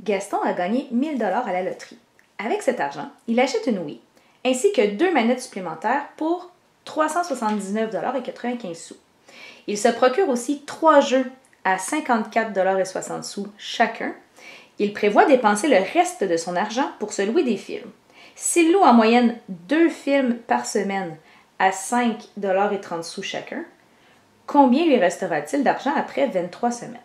Gaston a gagné 1000 $ à la loterie. Avec cet argent, il achète une Wii, ainsi que 2 manettes supplémentaires pour 379,95 $. Il se procure aussi 3 jeux à 54,60 $ chacun. Il prévoit dépenser le reste de son argent pour se louer des films. S'il loue en moyenne 2 films par semaine à 5,30 $ chacun, combien lui restera-t-il d'argent après 23 semaines?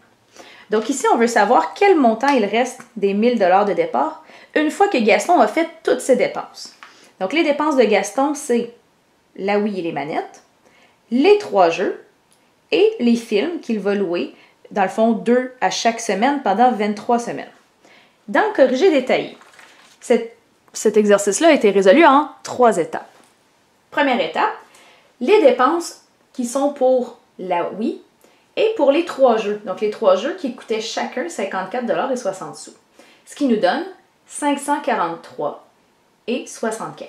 Donc ici, on veut savoir quel montant il reste des 1000 $ de départ une fois que Gaston a fait toutes ses dépenses. Donc les dépenses de Gaston, c'est la Wii et les manettes, les 3 jeux et les films qu'il va louer, dans le fond 2 à chaque semaine pendant 23 semaines. Dans le corrigé détaillé, cet exercice-là a été résolu en 3 étapes. Première étape, les dépenses qui sont pour la Wii et pour les 3 jeux. Donc les 3 jeux qui coûtaient chacun 54,60 $. Ce qui nous donne 543,75 $.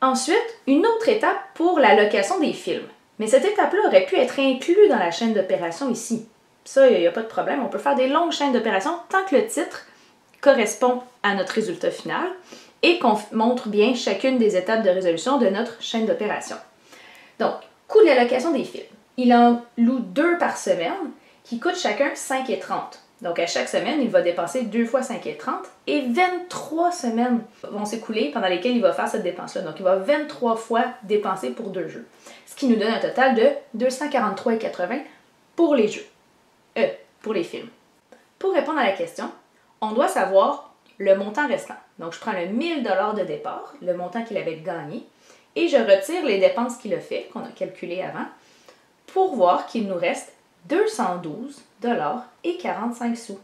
Ensuite, une autre étape pour la location des films. Mais cette étape-là aurait pu être inclue dans la chaîne d'opération ici. Ça, il n'y a pas de problème. On peut faire des longues chaînes d'opération tant que le titre correspond à notre résultat final et qu'on montre bien chacune des étapes de résolution de notre chaîne d'opération. Donc, coût de la location des films. Il en loue 2 par semaine qui coûtent chacun 5,30 $. Donc, à chaque semaine, il va dépenser 2 fois 5,30 $ et 23 semaines vont s'écouler pendant lesquelles il va faire cette dépense-là. Donc, il va 23 fois dépenser pour 2 jeux. Ce qui nous donne un total de 243,80 $ pour les jeux. Pour les films. Pour répondre à la question, on doit savoir le montant restant. Donc, je prends le 1000 $ de départ, le montant qu'il avait gagné, et je retire les dépenses qu'il a fait, qu'on a calculées avant, pour voir qu'il nous reste 212,45 $.